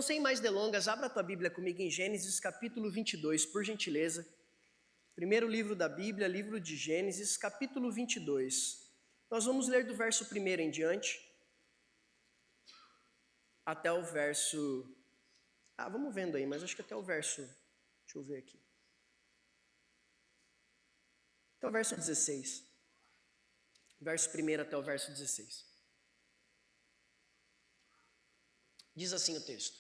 Então, sem mais delongas, abra a tua Bíblia comigo em Gênesis capítulo 22, por gentileza. Primeiro livro da Bíblia, livro de Gênesis, capítulo 22. Nós vamos ler do verso 1 em diante, até o verso... vamos vendo aí, mas acho que até o verso... Deixa eu ver aqui. Até o verso 16. Verso 1 até o verso 16. Diz assim o texto: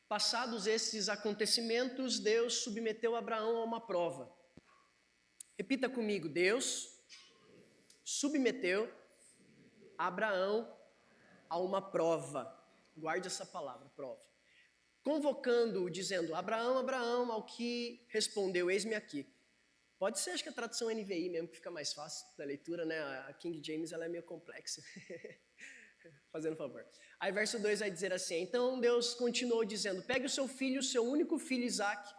Passados esses acontecimentos, Deus submeteu Abraão a uma prova. Repita comigo: Deus submeteu Abraão a uma prova. Guarde essa palavra, prova. Convocando-o, dizendo: Abraão, Abraão, ao que respondeu: Eis-me aqui. Pode ser, acho que a tradução NVI mesmo, que fica mais fácil da leitura, né? A King James, ela é meio complexa. Fazendo favor. Aí verso 2 vai dizer assim: Então Deus continuou dizendo: Pegue o seu filho, o seu único filho Isaque,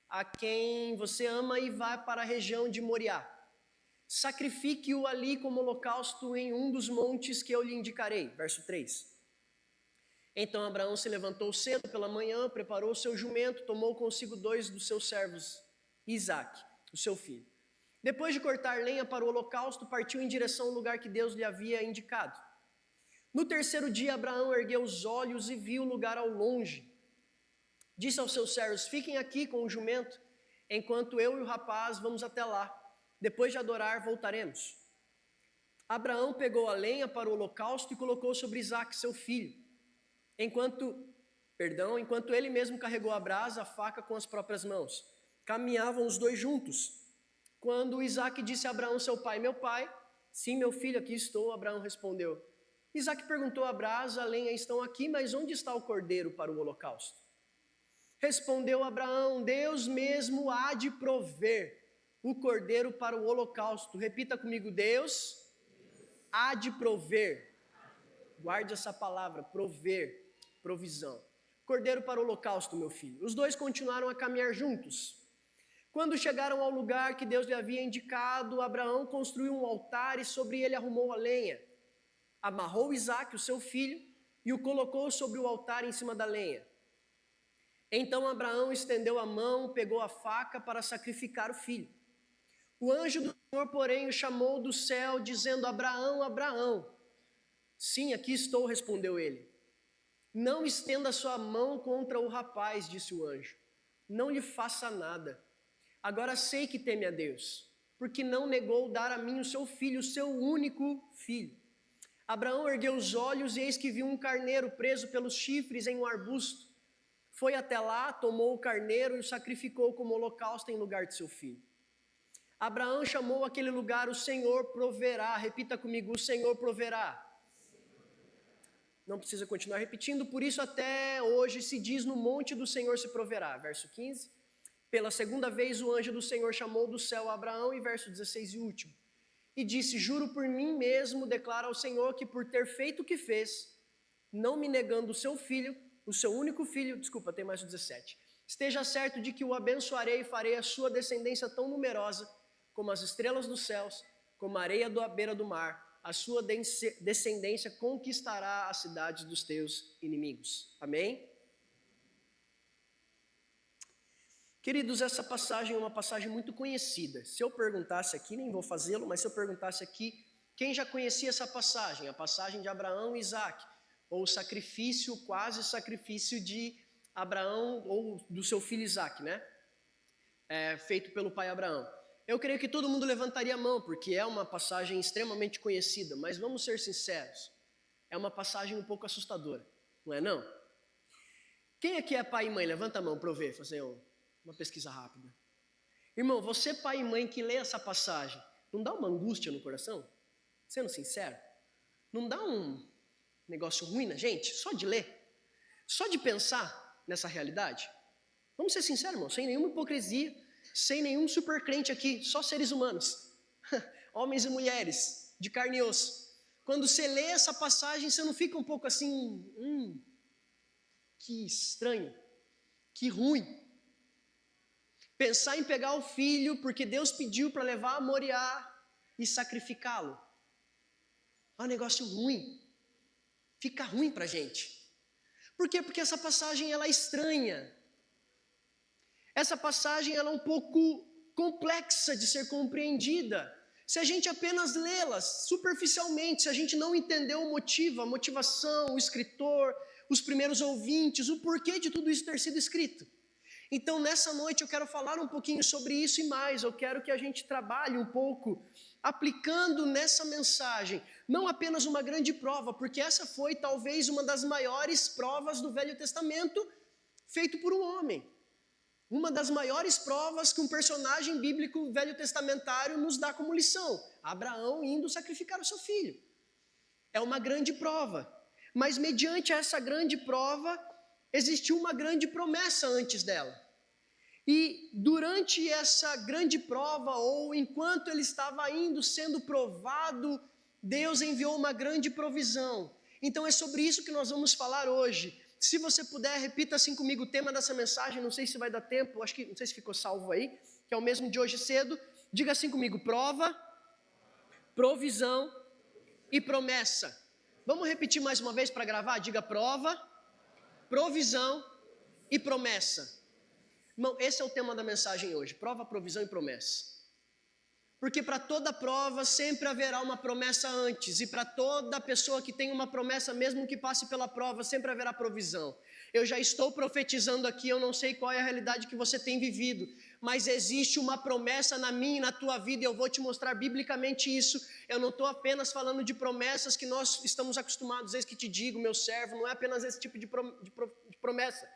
a quem você ama, e vá para a região de Moriá. Sacrifique-o ali como holocausto em um dos montes que eu lhe indicarei. Verso 3. Então Abraão se levantou cedo pela manhã, preparou o seu jumento, tomou consigo 2 dos seus servos, Isaque, o seu filho. Depois de cortar lenha para o holocausto, partiu em direção ao lugar que Deus lhe havia indicado. No terceiro dia, Abraão ergueu os olhos e viu o lugar ao longe. Disse aos seus servos: Fiquem aqui com o jumento, enquanto eu e o rapaz vamos até lá. Depois de adorar, voltaremos. Abraão pegou a lenha para o holocausto e colocou sobre Isaque, seu filho, enquanto ele mesmo carregou a brasa, a faca com as próprias mãos. Caminhavam os dois juntos. Quando Isaque disse a Abraão, seu pai: Meu pai? Sim, meu filho, aqui estou. Abraão respondeu. Isaque perguntou a brasa: A lenha estão aqui, mas onde está o cordeiro para o holocausto? Respondeu Abraão: Deus mesmo há de prover o cordeiro para o holocausto. Repita comigo: Deus há de prover. Guarde essa palavra: prover, provisão. Cordeiro para o holocausto, meu filho. Os dois continuaram a caminhar juntos. Quando chegaram ao lugar que Deus lhe havia indicado, Abraão construiu um altar e sobre ele arrumou a lenha. Amarrou Isaque, o seu filho, e o colocou sobre o altar em cima da lenha. Então Abraão estendeu a mão, pegou a faca para sacrificar o filho. O anjo do Senhor, porém, o chamou do céu, dizendo: Abraão, Abraão. Sim, aqui estou, respondeu ele. Não estenda sua mão contra o rapaz, disse o anjo. Não lhe faça nada. Agora sei que teme a Deus, porque não negou dar a mim o seu filho, o seu único filho. Abraão ergueu os olhos e eis que viu um carneiro preso pelos chifres em um arbusto. Foi até lá, tomou o carneiro e o sacrificou como holocausto em lugar de seu filho. Abraão chamou aquele lugar: O Senhor proverá. Repita comigo: O Senhor proverá. Não precisa continuar repetindo, por isso até hoje se diz: No monte do Senhor se proverá. Verso 15. Pela segunda vez o anjo do Senhor chamou do céu a Abraão, e verso 16 e último. E disse: Juro por mim mesmo, declara ao Senhor, que por ter feito o que fez, não me negando o seu filho, o seu único filho, tem mais o 17. Esteja certo de que o abençoarei e farei a sua descendência tão numerosa como as estrelas dos céus, como a areia da beira do mar. A sua descendência conquistará as cidades dos teus inimigos. Amém? Queridos, essa passagem é uma passagem muito conhecida. Se eu perguntasse aqui, nem vou fazê-lo, mas se eu perguntasse aqui, quem já conhecia essa passagem? A passagem de Abraão e Isaque, ou o sacrifício, quase sacrifício de Abraão, ou do seu filho Isaque, né? Feito pelo pai Abraão. Eu creio que todo mundo levantaria a mão, porque é uma passagem extremamente conhecida, mas vamos ser sinceros, é uma passagem um pouco assustadora, não é não? Quem aqui é pai e mãe? Levanta a mão para eu ver, fazer uma pesquisa rápida. Irmão, você pai e mãe que lê essa passagem, não dá uma angústia no coração? Sendo sincero, não dá um negócio ruim na gente, só de ler? Só de pensar nessa realidade? Vamos ser sinceros, irmão, sem nenhuma hipocrisia, sem nenhum super crente aqui, só seres humanos, homens e mulheres, de carne e osso. Quando você lê essa passagem, você não fica um pouco assim, que estranho, que ruim. Pensar em pegar o filho, porque Deus pediu para levar a Moriá e sacrificá-lo. É um negócio ruim. Fica ruim para a gente. Por quê? Porque essa passagem ela é estranha. Essa passagem ela é um pouco complexa de ser compreendida. Se a gente apenas lê-la superficialmente, se a gente não entender o motivo, a motivação, o escritor, os primeiros ouvintes, o porquê de tudo isso ter sido escrito. Então, nessa noite eu quero falar um pouquinho sobre isso e mais. Eu quero que a gente trabalhe um pouco aplicando nessa mensagem, não apenas uma grande prova, porque essa foi talvez uma das maiores provas do Velho Testamento feito por um homem. Uma das maiores provas que um personagem bíblico velho testamentário nos dá como lição. Abraão indo sacrificar o seu filho. É uma grande prova. Mas mediante essa grande prova, existiu uma grande promessa antes dela. E durante essa grande prova, ou enquanto ele estava indo sendo provado, Deus enviou uma grande provisão. Então é sobre isso que nós vamos falar hoje. Se você puder, repita assim comigo o tema dessa mensagem, não sei se vai dar tempo, acho que não sei se ficou salvo aí, que é o mesmo de hoje cedo. Diga assim comigo: prova, provisão e promessa. Vamos repetir mais uma vez para gravar? Diga prova, provisão e promessa. Irmão, esse é o tema da mensagem hoje: prova, provisão e promessa. Porque para toda prova sempre haverá uma promessa antes, e para toda pessoa que tem uma promessa, mesmo que passe pela prova, sempre haverá provisão. Eu já estou profetizando aqui, eu não sei qual é a realidade que você tem vivido, mas existe uma promessa na minha e na tua vida, e eu vou te mostrar biblicamente isso. Eu não estou apenas falando de promessas que nós estamos acostumados, eis que te digo, meu servo, não é apenas esse tipo de promessa.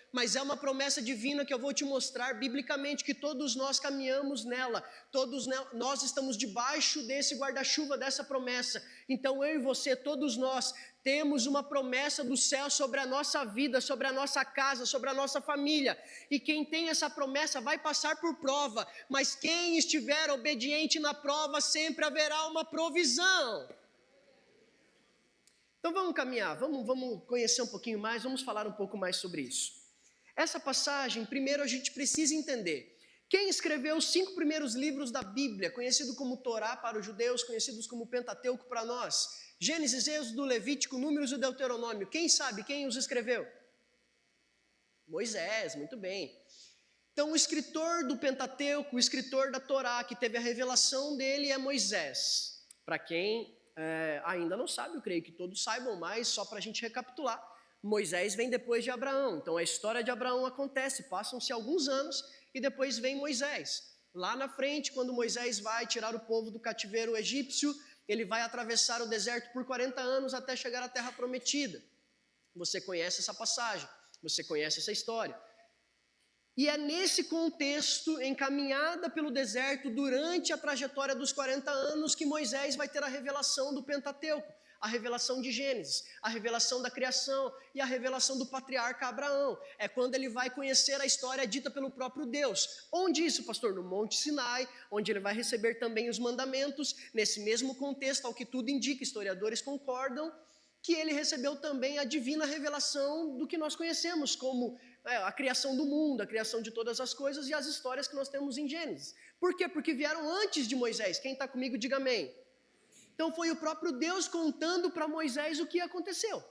Mas é uma promessa divina que eu vou te mostrar biblicamente, que todos nós caminhamos nela, todos nós estamos debaixo desse guarda-chuva, dessa promessa. Então eu e você, todos nós, temos uma promessa do céu sobre a nossa vida, sobre a nossa casa, sobre a nossa família. E quem tem essa promessa vai passar por prova, mas quem estiver obediente na prova, sempre haverá uma provisão. Então vamos caminhar, vamos conhecer um pouquinho mais, vamos falar um pouco mais sobre isso. Essa passagem, primeiro a gente precisa entender. Quem escreveu os 5 primeiros livros da Bíblia, conhecido como Torá para os judeus, conhecidos como Pentateuco para nós? Gênesis, Êxodo, Levítico, Números e Deuteronômio. Quem sabe quem os escreveu? Moisés, muito bem. Então o escritor do Pentateuco, o escritor da Torá, que teve a revelação dele é Moisés. Para quem ainda não sabe, eu creio que todos saibam, mas só para a gente recapitular, Moisés vem depois de Abraão. Então a história de Abraão acontece, passam-se alguns anos e depois vem Moisés. Lá na frente, quando Moisés vai tirar o povo do cativeiro egípcio, ele vai atravessar o deserto por 40 anos até chegar à terra prometida. Você conhece essa passagem, você conhece essa história. E é nesse contexto, encaminhada pelo deserto, durante a trajetória dos 40 anos, que Moisés vai ter a revelação do Pentateuco, a revelação de Gênesis, a revelação da criação e a revelação do patriarca Abraão. É quando ele vai conhecer a história dita pelo próprio Deus. Onde isso, pastor? No Monte Sinai, onde ele vai receber também os mandamentos, nesse mesmo contexto, ao que tudo indica, historiadores concordam, que ele recebeu também a divina revelação do que nós conhecemos como a criação do mundo, a criação de todas as coisas e as histórias que nós temos em Gênesis. Por quê? Porque vieram antes de Moisés. Quem está comigo, diga amém. Então foi o próprio Deus contando para Moisés o que aconteceu.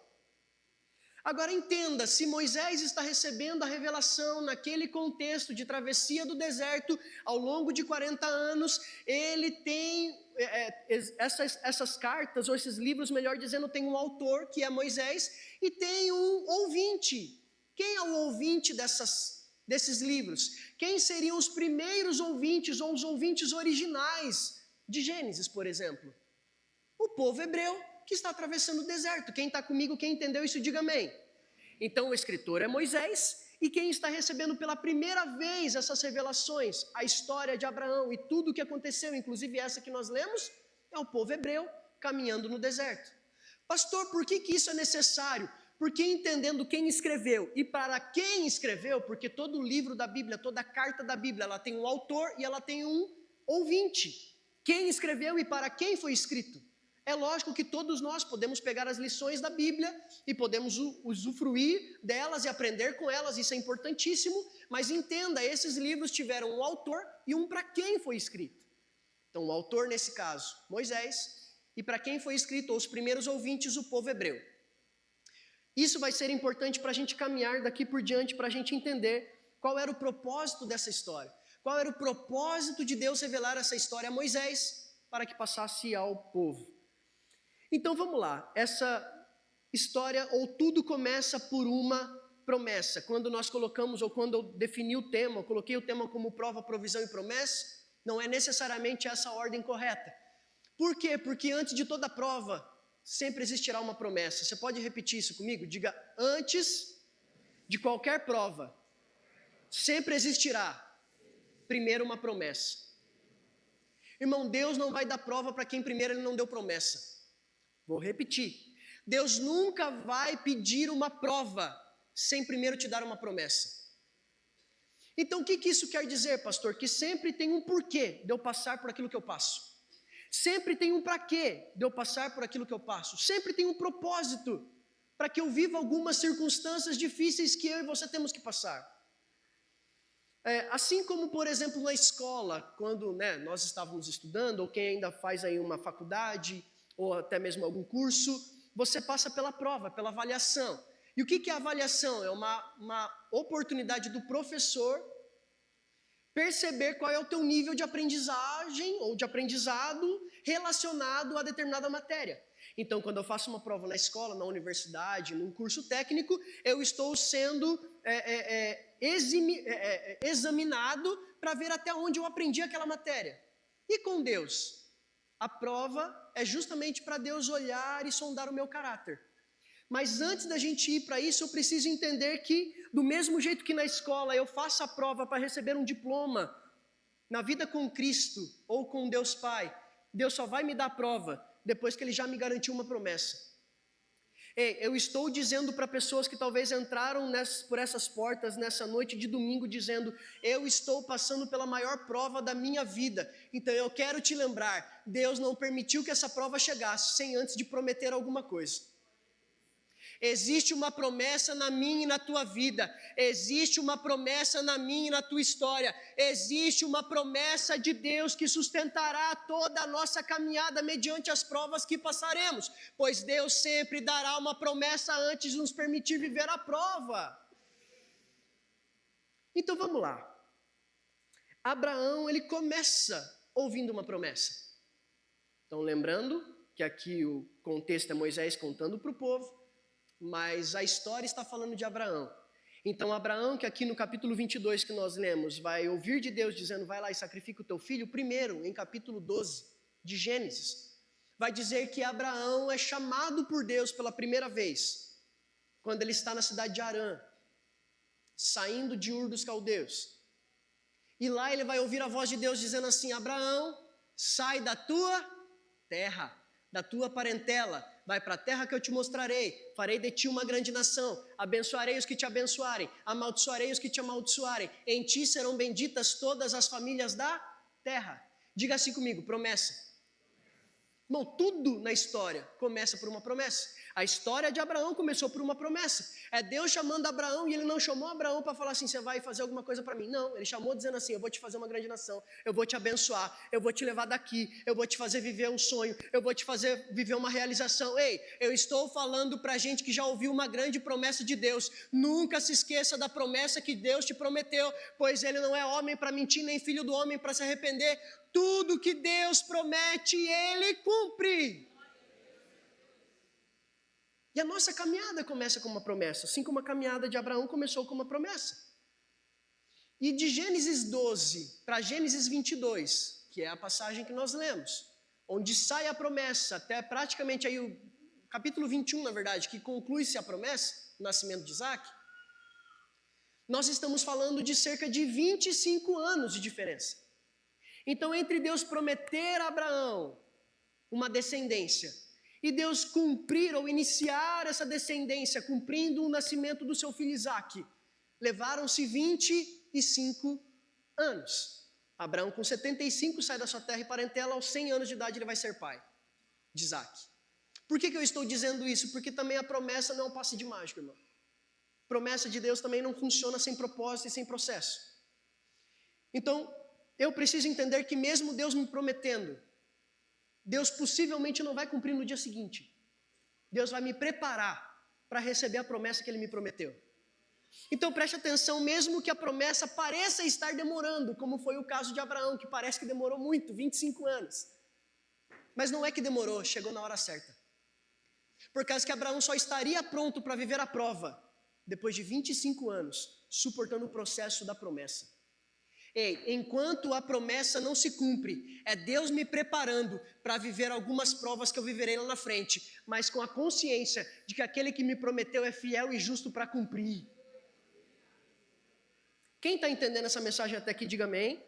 Agora entenda, se Moisés está recebendo a revelação naquele contexto de travessia do deserto ao longo de 40 anos, ele tem essas cartas, ou esses livros, melhor dizendo, tem um autor, que é Moisés, e tem um ouvinte. Quem é o ouvinte desses livros? Quem seriam os primeiros ouvintes ou os ouvintes originais de Gênesis, por exemplo? O povo hebreu que está atravessando o deserto. Quem está comigo, quem entendeu isso, diga amém. Então o escritor é Moisés, e quem está recebendo pela primeira vez essas revelações, a história de Abraão e tudo o que aconteceu, inclusive essa que nós lemos, é o povo hebreu caminhando no deserto. Pastor, por que isso é necessário? Porque entendendo quem escreveu e para quem escreveu, porque todo livro da Bíblia, toda carta da Bíblia, ela tem um autor e ela tem um ouvinte. Quem escreveu e para quem foi escrito? É lógico que todos nós podemos pegar as lições da Bíblia e podemos usufruir delas e aprender com elas, isso é importantíssimo, mas entenda, esses livros tiveram um autor e um para quem foi escrito. Então o autor nesse caso, Moisés, e para quem foi escrito, os primeiros ouvintes, o povo hebreu. Isso vai ser importante para a gente caminhar daqui por diante, para a gente entender qual era o propósito dessa história. Qual era o propósito de Deus revelar essa história a Moisés para que passasse ao povo. Então vamos lá, essa história, ou tudo começa por uma promessa. Quando nós colocamos, ou quando eu defini o tema, eu coloquei o tema como prova, provisão e promessa, não é necessariamente essa a ordem correta. Por quê? Porque antes de toda prova, sempre existirá uma promessa. Você pode repetir isso comigo? Diga, antes de qualquer prova, sempre existirá primeiro uma promessa. Irmão, Deus não vai dar prova para quem primeiro ele não deu promessa. Vou repetir. Deus nunca vai pedir uma prova sem primeiro te dar uma promessa. Então o que isso quer dizer, pastor? Que sempre tem um porquê de eu passar por aquilo que eu passo. Sempre tem um para quê de eu passar por aquilo que eu passo. Sempre tem um propósito para que eu viva algumas circunstâncias difíceis que eu e você temos que passar. Assim como, por exemplo, na escola, quando nós estávamos estudando, ou quem ainda faz aí uma faculdade, ou até mesmo algum curso, você passa pela prova, pela avaliação. E o que é a avaliação? É uma oportunidade do professor perceber qual é o teu nível de aprendizagem ou de aprendizado relacionado a determinada matéria. Então, quando eu faço uma prova na escola, na universidade, num curso técnico, eu estou sendo examinado para ver até onde eu aprendi aquela matéria. E com Deus? A prova é justamente para Deus olhar e sondar o meu caráter. Mas antes da gente ir para isso, eu preciso entender que, do mesmo jeito que na escola eu faço a prova para receber um diploma, na vida com Cristo ou com Deus Pai, Deus só vai me dar a prova depois que Ele já me garantiu uma promessa. Eu estou dizendo para pessoas que talvez entraram por essas portas nessa noite de domingo, dizendo, eu estou passando pela maior prova da minha vida. Então eu quero te lembrar, Deus não permitiu que essa prova chegasse sem antes de prometer alguma coisa. Existe uma promessa na minha e na tua vida. Existe uma promessa na minha e na tua história. Existe uma promessa de Deus que sustentará toda a nossa caminhada mediante as provas que passaremos. Pois Deus sempre dará uma promessa antes de nos permitir viver a prova. Então vamos lá. Abraão, ele começa ouvindo uma promessa. Então lembrando que aqui o contexto é Moisés contando para o povo. Mas a história está falando de Abraão. Então Abraão, que aqui no capítulo 22 que nós lemos, vai ouvir de Deus dizendo, vai lá e sacrifica o teu filho. Primeiro, em capítulo 12 de Gênesis, vai dizer que Abraão é chamado por Deus pela primeira vez, quando ele está na cidade de Harã, saindo de Ur dos Caldeus. E lá ele vai ouvir a voz de Deus dizendo assim, Abraão, sai da tua terra, da tua parentela, vai para a terra que eu te mostrarei, farei de ti uma grande nação, abençoarei os que te abençoarem, amaldiçoarei os que te amaldiçoarem, em ti serão benditas todas as famílias da terra. Diga assim comigo, promessa. Irmão, tudo na história começa por uma promessa. A história de Abraão começou por uma promessa. É Deus chamando Abraão e ele não chamou Abraão para falar assim, você vai fazer alguma coisa para mim. Não, ele chamou dizendo assim, eu vou te fazer uma grande nação, eu vou te abençoar, eu vou te levar daqui, eu vou te fazer viver um sonho, eu vou te fazer viver uma realização. Ei, eu estou falando para gente que já ouviu uma grande promessa de Deus. Nunca se esqueça da promessa que Deus te prometeu, pois ele não é homem para mentir, nem filho do homem para se arrepender. Tudo que Deus promete, Ele cumpre. E a nossa caminhada começa com uma promessa, assim como a caminhada de Abraão começou com uma promessa. E de Gênesis 12 para Gênesis 22, que é a passagem que nós lemos, onde sai a promessa, até praticamente aí o capítulo 21, na verdade, que conclui-se a promessa, o nascimento de Isaac, nós estamos falando de cerca de 25 anos de diferença. Então, entre Deus prometer a Abraão uma descendência e Deus cumprir ou iniciar essa descendência, cumprindo o nascimento do seu filho Isaac, levaram-se 25 anos. Abraão, com 75, sai da sua terra e parentela, aos 100 anos de idade ele vai ser pai de Isaac. Por que eu estou dizendo isso? Porque também a promessa não é um passe de mágica, irmão. Promessa de Deus também não funciona sem propósito e sem processo. Então, eu preciso entender que mesmo Deus me prometendo, Deus possivelmente não vai cumprir no dia seguinte. Deus vai me preparar para receber a promessa que ele me prometeu. Então preste atenção, mesmo que a promessa pareça estar demorando, como foi o caso de Abraão, que parece que demorou muito, 25 anos. Mas não é que demorou, chegou na hora certa. Por causa que Abraão só estaria pronto para viver a prova depois de 25 anos, suportando o processo da promessa. Ei, enquanto a promessa não se cumpre, é Deus me preparando para viver algumas provas que eu viverei lá na frente, mas com a consciência de que aquele que me prometeu é fiel e justo para cumprir. Quem está entendendo essa mensagem até aqui, diga amém.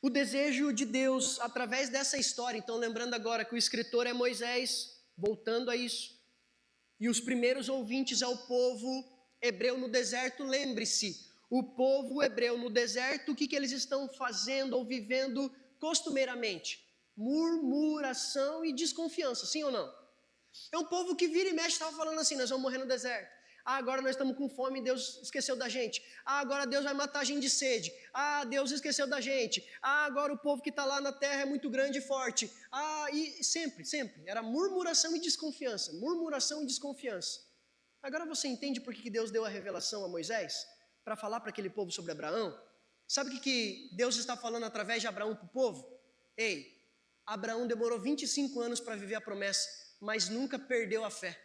O desejo de Deus, através dessa história, então lembrando agora que o escritor é Moisés, voltando a isso, e os primeiros ouvintes é o povo hebreu no deserto, lembre-se, o povo hebreu no deserto, o que eles estão fazendo ou vivendo costumeiramente? Murmuração e desconfiança, sim ou não? É um povo que vira e mexe, estava falando assim, nós vamos morrer no deserto. Agora nós estamos com fome, Deus esqueceu da gente. Agora Deus vai matar a gente de sede. Deus esqueceu da gente. Agora o povo que está lá na terra é muito grande e forte. E sempre, era murmuração e desconfiança. Murmuração e desconfiança. Agora você entende por que Deus deu a revelação a Moisés? Para falar para aquele povo sobre Abraão? Sabe o que Deus está falando através de Abraão para o povo? Ei, Abraão demorou 25 anos para viver a promessa, mas nunca perdeu a fé.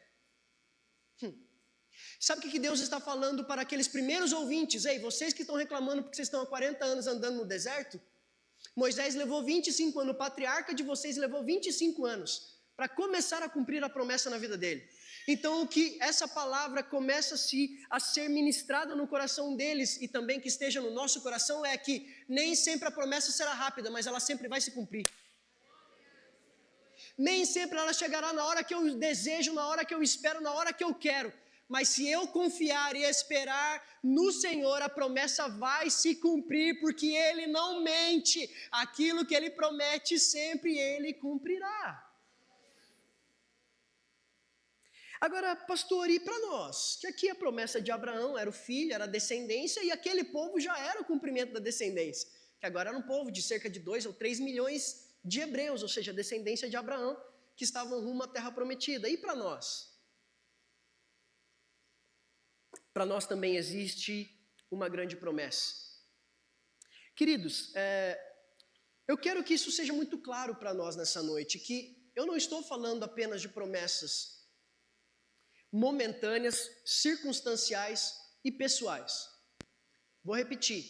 Sabe o que Deus está falando para aqueles primeiros ouvintes? Ei, vocês que estão reclamando porque vocês estão há 40 anos andando no deserto, Moisés levou 25 anos, o patriarca de vocês levou 25 anos para começar a cumprir a promessa na vida dele. Então o que essa palavra começa a ser ministrada no coração deles e também que esteja no nosso coração é que nem sempre a promessa será rápida, mas ela sempre vai se cumprir. Nem sempre ela chegará na hora que eu desejo, na hora que eu espero, na hora que eu quero. Mas se eu confiar e esperar no Senhor, a promessa vai se cumprir, porque Ele não mente. Aquilo que Ele promete sempre Ele cumprirá. Agora, pastor, e para nós? Que aqui a promessa de Abraão era o filho, era a descendência, e aquele povo já era o cumprimento da descendência. Que agora era um povo de cerca de 2 ou 3 milhões de hebreus, ou seja, a descendência de Abraão, que estavam rumo à terra prometida. E para nós? Para nós também existe uma grande promessa. Queridos, eu quero que isso seja muito claro para nós nessa noite, que eu não estou falando apenas de promessas momentâneas, circunstanciais e pessoais. Vou repetir,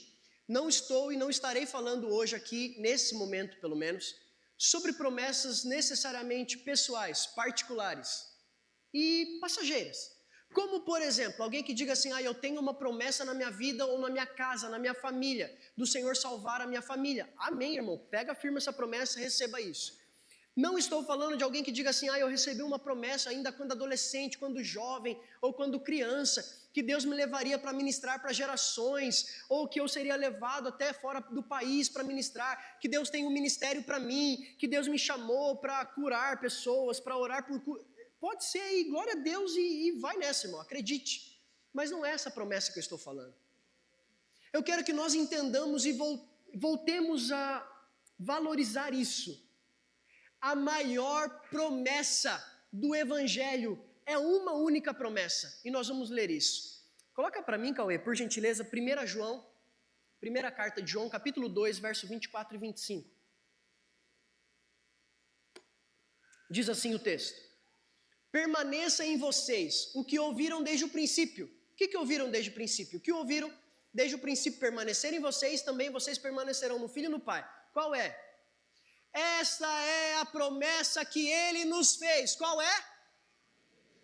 não estou e não estarei falando hoje aqui, nesse momento pelo menos, sobre promessas necessariamente pessoais, particulares e passageiras. Como, por exemplo, alguém que diga assim, eu tenho uma promessa na minha vida ou na minha casa, na minha família, do Senhor salvar a minha família. Amém, irmão? Pega firme essa promessa e receba isso. Não estou falando de alguém que diga assim, eu recebi uma promessa ainda quando adolescente, quando jovem ou quando criança, que Deus me levaria para ministrar para gerações, ou que eu seria levado até fora do país para ministrar, que Deus tem um ministério para mim, que Deus me chamou para curar pessoas, para orar por cura. Pode ser aí, glória a Deus e vai nessa, irmão, acredite. Mas não é essa promessa que eu estou falando. Eu quero que nós entendamos e voltemos a valorizar isso. A maior promessa do Evangelho é uma única promessa. E nós vamos ler isso. Coloca para mim, Cauê, por gentileza, 1 João, primeira carta de João, capítulo 2, verso 24 e 25. Diz assim o texto. Permaneça em vocês o que ouviram desde o princípio. O que ouviram desde o princípio? O que ouviram desde o princípio permanecer em vocês, também vocês permanecerão no Filho e no Pai. Qual é? Esta é a promessa que Ele nos fez. Qual é?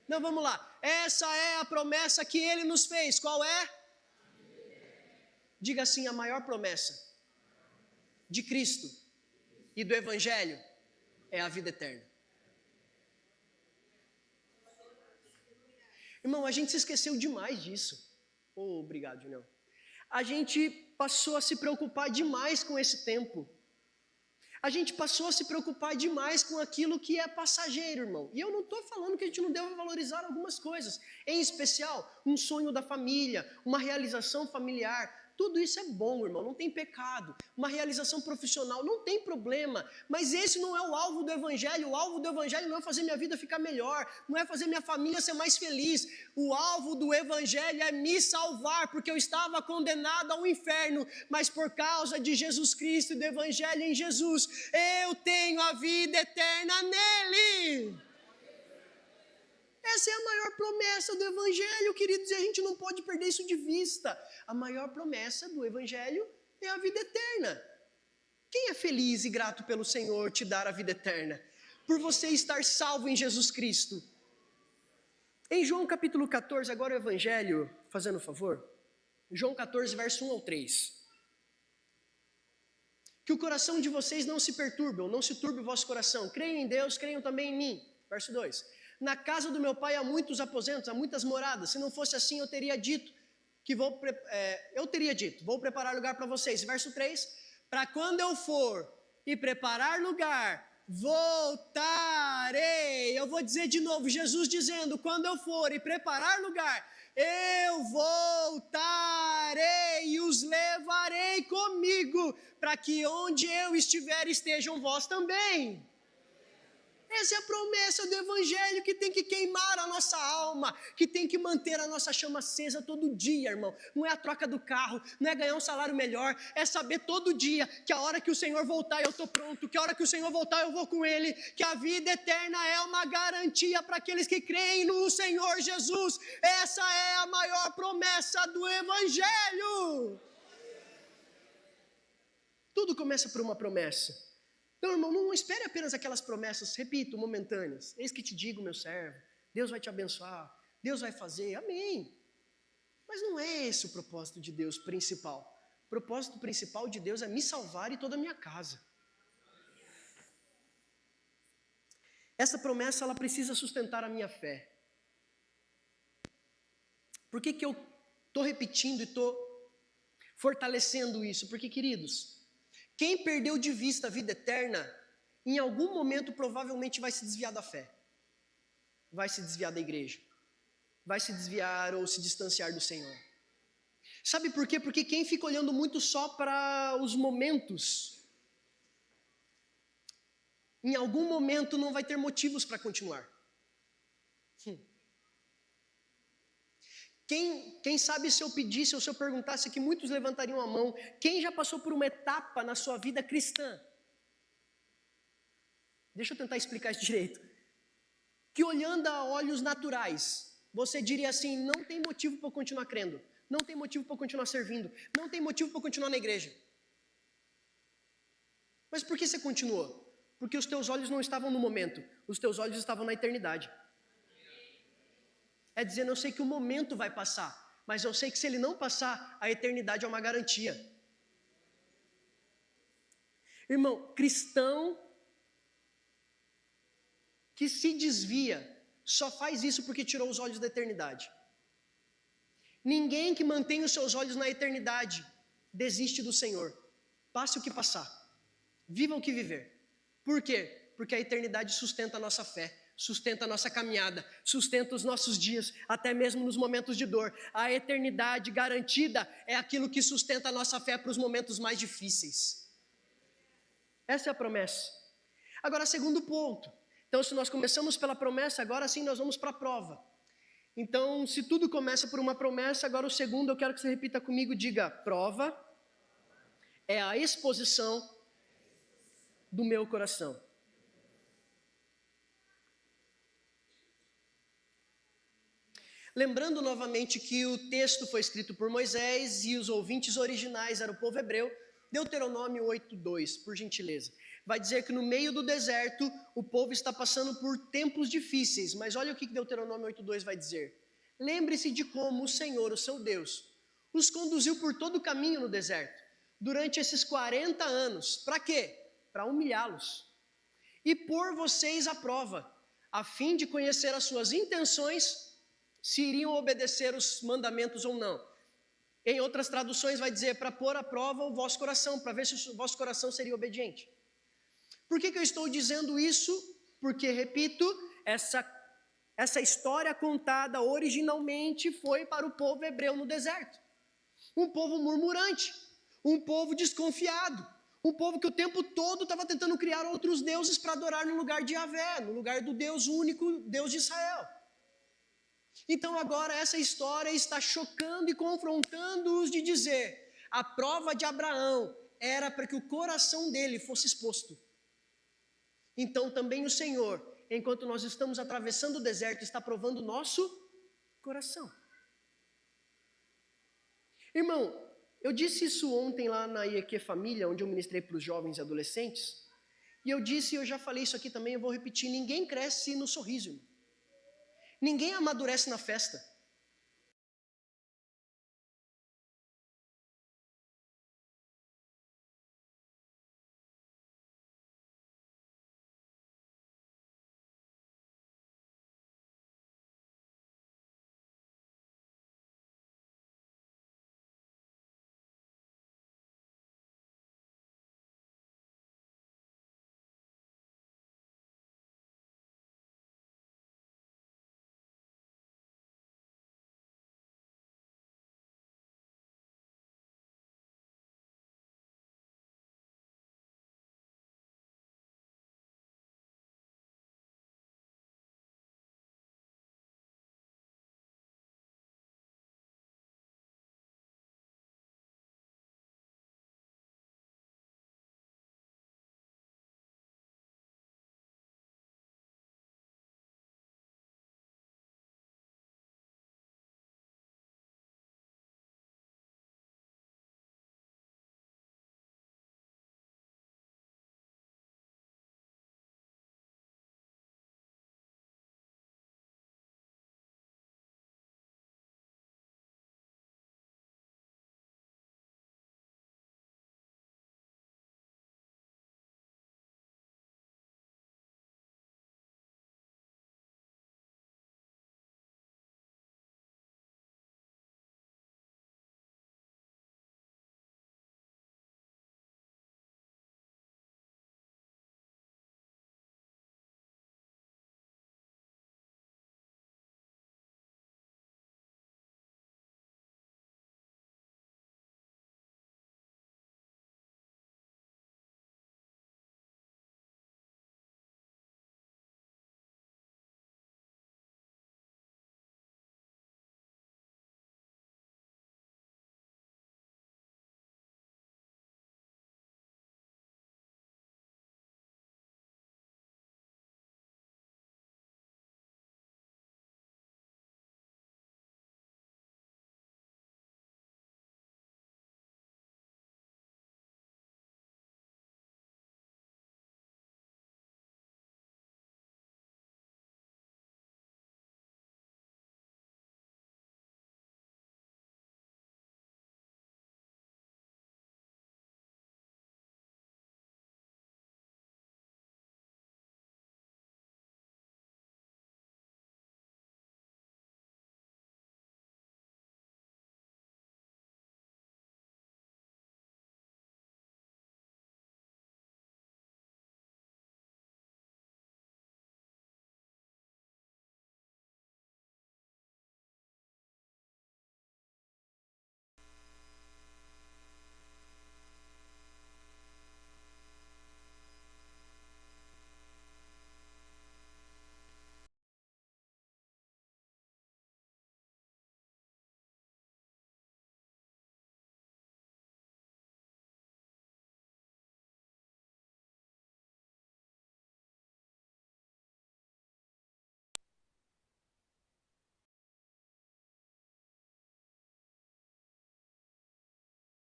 Não, vamos lá. Essa é a promessa que Ele nos fez. Qual é? Diga assim, a maior promessa de Cristo e do Evangelho é a vida eterna. Irmão, a gente se esqueceu demais disso. Obrigado, Julião. A gente passou a se preocupar demais com esse tempo. A gente passou a se preocupar demais com aquilo que é passageiro, irmão. E eu não estou falando que a gente não deve valorizar algumas coisas. Em especial, um sonho da família, uma realização familiar. Tudo isso é bom, irmão, não tem pecado. Uma realização profissional, não tem problema. Mas esse não é o alvo do Evangelho. O alvo do Evangelho não é fazer minha vida ficar melhor, não é fazer minha família ser mais feliz. O alvo do Evangelho é me salvar, porque eu estava condenado ao inferno, mas por causa de Jesus Cristo e do Evangelho em Jesus, eu tenho a vida eterna nele. Essa é a maior promessa do Evangelho, queridos, e a gente não pode perder isso de vista. A maior promessa do Evangelho é a vida eterna. Quem é feliz e grato pelo Senhor te dar a vida eterna? Por você estar salvo em Jesus Cristo. Em João capítulo 14, agora o Evangelho, fazendo um favor. João 14, verso 1 ao 3. Que o coração de vocês não se perturbe, ou não se turbe o vosso coração. Creiam em Deus, creiam também em mim. Verso 2. Na casa do meu pai há muitos aposentos, há muitas moradas. Se não fosse assim, eu teria dito, vou preparar lugar para vocês. Verso 3, para quando eu for e preparar lugar, voltarei. Eu vou dizer de novo, Jesus dizendo, quando eu for e preparar lugar, eu voltarei e os levarei comigo, para que onde eu estiver estejam vós também. Essa é a promessa do Evangelho que tem que queimar a nossa alma, que tem que manter a nossa chama acesa todo dia, irmão. Não é a troca do carro, não é ganhar um salário melhor, é saber todo dia que a hora que o Senhor voltar eu estou pronto, que a hora que o Senhor voltar eu vou com Ele, que a vida eterna é uma garantia para aqueles que creem no Senhor Jesus. Essa é a maior promessa do Evangelho. Tudo começa por uma promessa. Então, irmão, não espere apenas aquelas promessas, repito, momentâneas. Eis que te digo, meu servo, Deus vai te abençoar, Deus vai fazer, amém. Mas não é esse o propósito de Deus principal. O propósito principal de Deus é me salvar e toda a minha casa. Essa promessa, ela precisa sustentar a minha fé. Por que eu estou repetindo e estou fortalecendo isso? Porque, queridos, quem perdeu de vista a vida eterna, em algum momento provavelmente vai se desviar da fé, vai se desviar da igreja, vai se desviar ou se distanciar do Senhor. Sabe por quê? Porque quem fica olhando muito só para os momentos, em algum momento não vai ter motivos para continuar. Quem sabe se eu pedisse ou se eu perguntasse aqui, muitos levantariam a mão. Quem já passou por uma etapa na sua vida cristã? Deixa eu tentar explicar isso direito. Que olhando a olhos naturais, você diria assim, não tem motivo para eu continuar crendo. Não tem motivo para eu continuar servindo. Não tem motivo para eu continuar na igreja. Mas por que você continuou? Porque os teus olhos não estavam no momento. Os teus olhos estavam na eternidade. É dizendo, eu sei que o momento vai passar, mas eu sei que se ele não passar, a eternidade é uma garantia. Irmão, cristão que se desvia, só faz isso porque tirou os olhos da eternidade. Ninguém que mantém os seus olhos na eternidade desiste do Senhor. Passe o que passar, viva o que viver. Por quê? Porque a eternidade sustenta a nossa fé. Sustenta a nossa caminhada, sustenta os nossos dias, até mesmo nos momentos de dor. A eternidade garantida é aquilo que sustenta a nossa fé para os momentos mais difíceis. Essa é a promessa. Agora, segundo ponto. Então, se nós começamos pela promessa, agora sim nós vamos para a prova. Então, se tudo começa por uma promessa, agora o segundo eu quero que você repita comigo, diga, prova é a exposição do meu coração. Lembrando novamente que o texto foi escrito por Moisés e os ouvintes originais eram o povo hebreu, Deuteronômio 8:2, por gentileza. Vai dizer que no meio do deserto o povo está passando por tempos difíceis, mas olha o que Deuteronômio 8:2 vai dizer. Lembre-se de como o Senhor, o seu Deus, os conduziu por todo o caminho no deserto, durante esses 40 anos. Para quê? Para humilhá-los e pôr vocês à prova, a fim de conhecer as suas intenções, se iriam obedecer os mandamentos ou não. Em outras traduções vai dizer para pôr à prova o vosso coração, para ver se o vosso coração seria obediente. Por que eu estou dizendo isso? Porque, repito, essa história contada originalmente foi para o povo hebreu no deserto. Um povo murmurante, um povo desconfiado, um povo que o tempo todo estava tentando criar outros deuses para adorar no lugar de Yahvé, no lugar do Deus único, Deus de Israel. Então agora essa história está chocando e confrontando-os de dizer, a prova de Abraão era para que o coração dele fosse exposto. Então também o Senhor, enquanto nós estamos atravessando o deserto, está provando o nosso coração. Irmão, eu disse isso ontem lá na IEQ Família, onde eu ministrei para os jovens e adolescentes, e eu disse, eu já falei isso aqui também, eu vou repetir, ninguém cresce no sorriso, irmão. Ninguém amadurece na festa.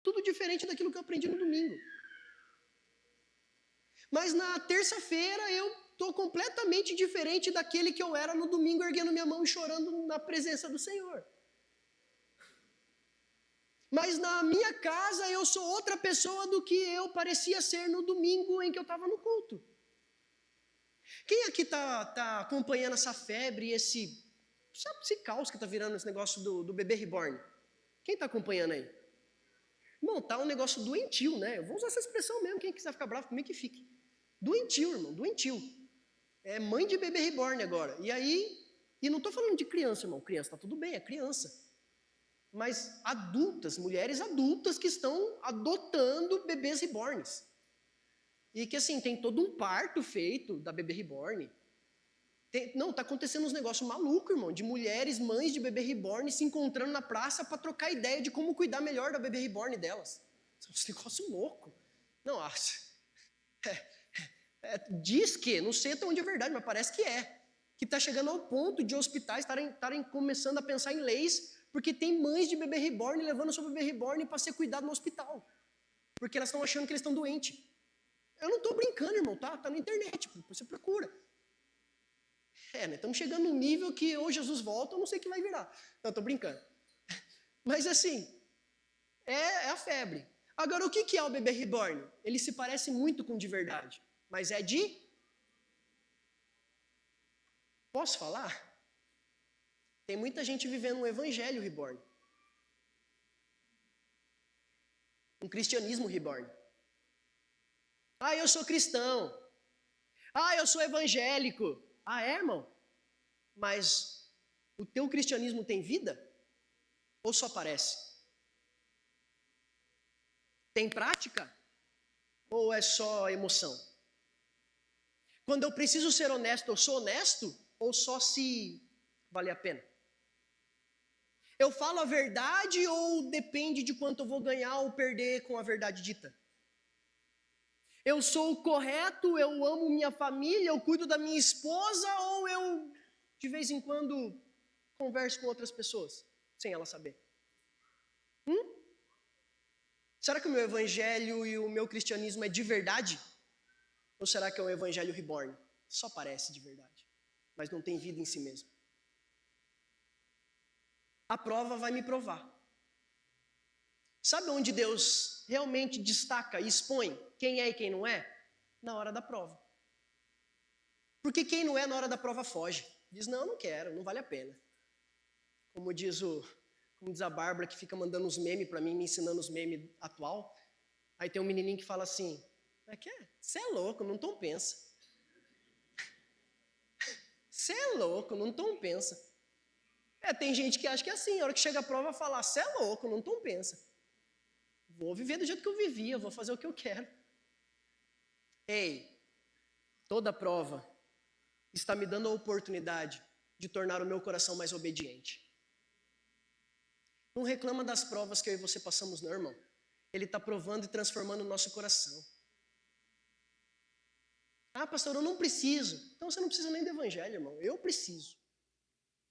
Tudo diferente daquilo que eu aprendi no domingo. Mas na terça-feira eu estou completamente diferente daquele que eu era no domingo, erguendo minha mão e chorando na presença do Senhor. Mas na minha casa eu sou outra pessoa do que eu parecia ser no domingo em que eu estava no culto. Quem aqui está acompanhando essa febre, esse caos que está virando esse negócio do bebê reborn? Quem está acompanhando aí? Irmão, tá um negócio doentio, né? Eu vou usar essa expressão mesmo, quem quiser ficar bravo comigo que fique. Doentio, irmão, doentio. É mãe de bebê reborn agora. E aí, e não estou falando de criança, irmão, criança, tá tudo bem, é criança. mas adultas, mulheres adultas que estão adotando bebês reborns. E que assim, tem todo um parto feito da bebê reborn. Tá acontecendo uns negócios malucos, irmão, de mulheres, mães de bebê reborn se encontrando na praça para trocar ideia de como cuidar melhor da bebê reborn delas. Isso é um negócio louco. Não, diz que, não sei até onde é verdade, mas parece que é. Que está chegando ao ponto de hospitais estarem começando a pensar em leis, porque tem mães de bebê reborn levando seu bebê reborn para ser cuidado no hospital. Porque elas estão achando que eles estão doentes. Eu não estou brincando, irmão, tá na internet, você procura. Né? Estamos chegando num nível que ou Jesus volta, eu não sei o que vai virar. Não, estou brincando. Mas assim, é a febre. Agora, o que é o bebê reborn? Ele se parece muito com de verdade, mas é de... Posso falar? Tem muita gente vivendo um evangelho reborn. Um cristianismo reborn. Eu sou cristão. Eu sou evangélico. É, irmão? Mas o teu cristianismo tem vida? Ou só parece? Tem prática? Ou é só emoção? Quando eu preciso ser honesto, eu sou honesto? Ou só se vale a pena? Eu falo a verdade ou depende de quanto eu vou ganhar ou perder com a verdade dita? Eu sou o correto, eu amo minha família, eu cuido da minha esposa, ou eu, de vez em quando, converso com outras pessoas, sem ela saber? Será que o meu evangelho e o meu cristianismo é de verdade? Ou será que é um evangelho reborn? Só parece de verdade, mas não tem vida em si mesmo. A prova vai me provar. Sabe onde Deus realmente destaca e expõe quem é e quem não é? Na hora da prova. Porque quem não é na hora da prova foge. Diz, não quero, não vale a pena. Como diz a Bárbara, que fica mandando os memes para mim, me ensinando os memes atual. Aí tem um menininho que fala assim, você é louco, não tão pensa. Você é louco, não tão pensa. Tem gente que acha que é assim, a hora que chega a prova, fala, você é louco, não tão pensa. Vou viver do jeito que eu vivia, vou fazer o que eu quero. Toda prova está me dando a oportunidade de tornar o meu coração mais obediente. Não reclama das provas que eu e você passamos, não, irmão. Ele está provando e transformando o nosso coração. Pastor, eu não preciso. Então você não precisa nem do evangelho, irmão. Eu preciso.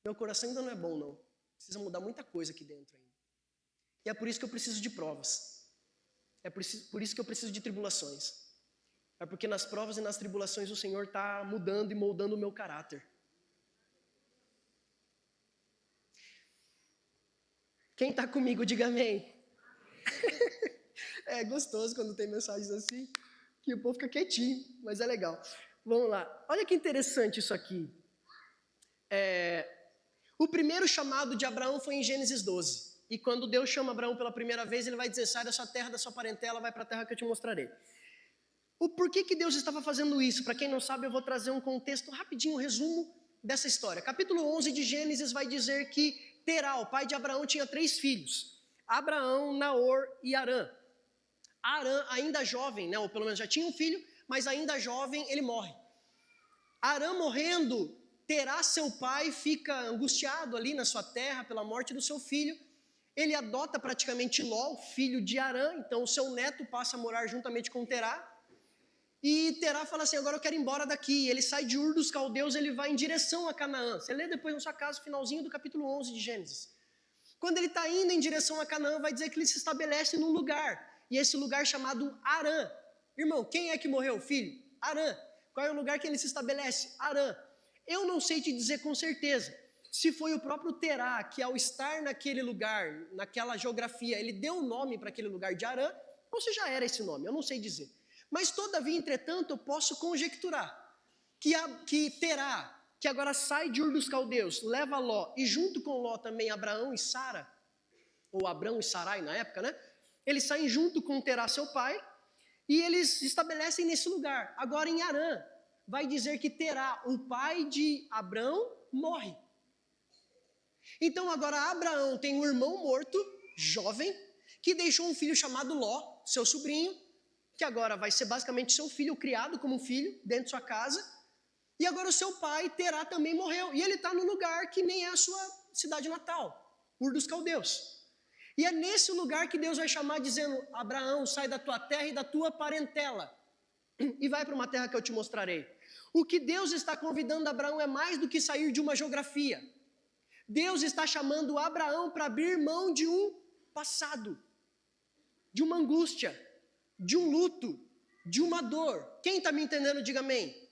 Meu coração ainda não é bom, não. Precisa mudar muita coisa aqui dentro ainda. E é por isso que eu preciso de provas. É por isso que eu preciso de tribulações. É porque nas provas e nas tribulações o Senhor está mudando e moldando o meu caráter. Quem está comigo, diga amém. É gostoso quando tem mensagens assim, que o povo fica quietinho, mas é legal. Vamos lá. Olha que interessante isso aqui. O primeiro chamado de Abraão foi em Gênesis 12. E quando Deus chama Abraão pela primeira vez, ele vai dizer, sai da sua terra, da sua parentela, vai para a terra que eu te mostrarei. O porquê que Deus estava fazendo isso? Para quem não sabe, eu vou trazer um contexto rapidinho, um resumo dessa história. Capítulo 11 de Gênesis vai dizer que Terá, o pai de Abraão, tinha 3 filhos. Abraão, Naor e Harã. Harã, ainda jovem, ou pelo menos já tinha um filho, mas ainda jovem, ele morre. Harã morrendo, Terá, seu pai, fica angustiado ali na sua terra pela morte do seu filho. Ele adota praticamente Ló, filho de Harã, então o seu neto passa a morar juntamente com Terá. E Terá fala assim, agora eu quero ir embora daqui. Ele sai de Ur dos Caldeus, ele vai em direção a Canaã. Você lê depois na sua casa, finalzinho do capítulo 11 de Gênesis. Quando ele está indo em direção a Canaã, vai dizer que ele se estabelece num lugar. E esse lugar chamado Harã. Irmão, quem é que morreu o filho? Harã. Qual é o lugar que ele se estabelece? Harã. Eu não sei te dizer com certeza se foi o próprio Terá que, ao estar naquele lugar, naquela geografia, ele deu o nome para aquele lugar de Harã, ou se já era esse nome, eu não sei dizer. Mas, todavia, entretanto, eu posso conjecturar que Terá, que agora sai de Ur dos Caldeus, leva Ló, e junto com Ló também Abraão e Sara, ou Abrão e Sarai na época, eles saem junto com Terá, seu pai, e eles se estabelecem nesse lugar. Agora, em Harã, vai dizer que Terá, o pai de Abrão, morre. Então agora Abraão tem um irmão morto, jovem, que deixou um filho chamado Ló, seu sobrinho, que agora vai ser basicamente seu filho, criado como um filho dentro de sua casa. E agora o seu pai, Terá, também morreu. E ele está num lugar que nem é a sua cidade natal, Ur dos Caldeus. E é nesse lugar que Deus vai chamar dizendo, Abraão, sai da tua terra e da tua parentela e vai para uma terra que eu te mostrarei. O que Deus está convidando Abraão é mais do que sair de uma geografia. Deus está chamando Abraão para abrir mão de um passado, de uma angústia, de um luto, de uma dor. Quem está me entendendo, diga amém.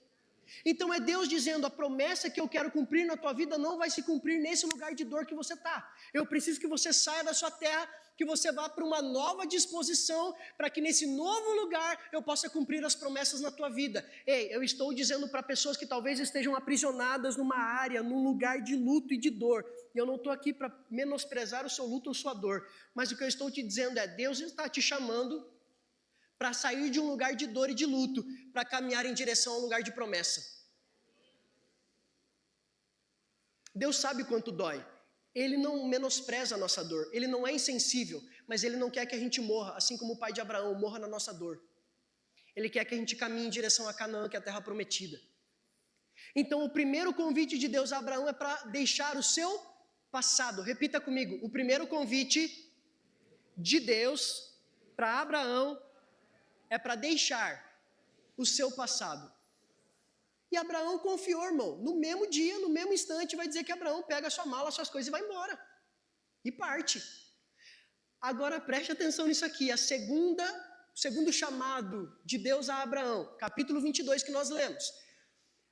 Então é Deus dizendo, a promessa que eu quero cumprir na tua vida não vai se cumprir nesse lugar de dor que você está. Eu preciso que você saia da sua terra, que você vá para uma nova disposição, para que nesse novo lugar eu possa cumprir as promessas na tua vida. Ei, eu estou dizendo para pessoas que talvez estejam aprisionadas numa área, num lugar de luto e de dor. E eu não estou aqui para menosprezar o seu luto ou sua dor, mas o que eu estou te dizendo é, Deus está te chamando para sair de um lugar de dor e de luto, para caminhar em direção a um lugar de promessa. Deus sabe quanto dói. Ele não menospreza a nossa dor, ele não é insensível, mas ele não quer que a gente morra, assim como o pai de Abraão morra na nossa dor. Ele quer que a gente caminhe em direção a Canaã, que é a terra prometida. Então o primeiro convite de Deus a Abraão é para deixar o seu passado. Repita comigo, o primeiro convite de Deus para Abraão é para deixar o seu passado. E Abraão confiou, irmão. No mesmo dia, no mesmo instante, vai dizer que Abraão pega a sua mala, as suas coisas e vai embora. E parte. Agora preste atenção nisso aqui. O segundo chamado de Deus a Abraão, capítulo 22 que nós lemos.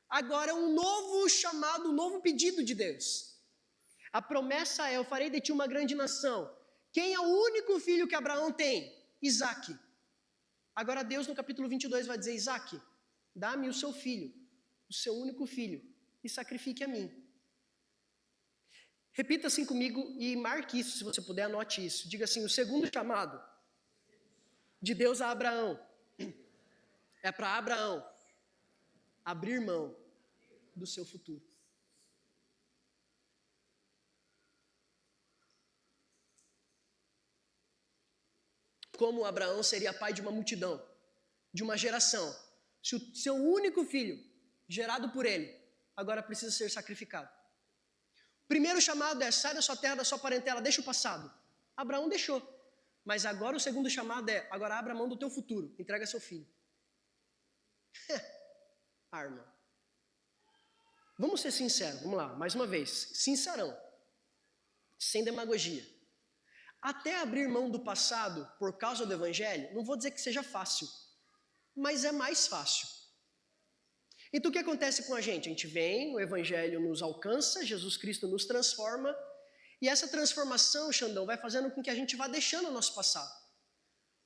Agora é um novo chamado, um novo pedido de Deus. A promessa é, eu farei de ti uma grande nação. Quem é o único filho que Abraão tem? Isaque. Agora Deus no capítulo 22 vai dizer, Isaque, dá-me o seu filho, o seu único filho, e sacrifique a mim. Repita assim comigo e marque isso, se você puder, anote isso. Diga assim, o segundo chamado de Deus a Abraão é para Abraão abrir mão do seu futuro. Como Abraão seria pai de uma multidão, de uma geração, se o seu único filho, gerado por ele, agora precisa ser sacrificado. Primeiro chamado é, sai da sua terra, da sua parentela, deixa o passado. Abraão deixou, mas agora o segundo chamado é, agora abra mão do teu futuro, entrega seu filho. Irmão. Vamos ser sinceros, vamos lá, mais uma vez, sincerão, sem demagogia. Até abrir mão do passado por causa do evangelho, não vou dizer que seja fácil, mas é mais fácil. Então o que acontece com a gente? A gente vem, o evangelho nos alcança, Jesus Cristo nos transforma, e essa transformação, Xandão, vai fazendo com que a gente vá deixando o nosso passado.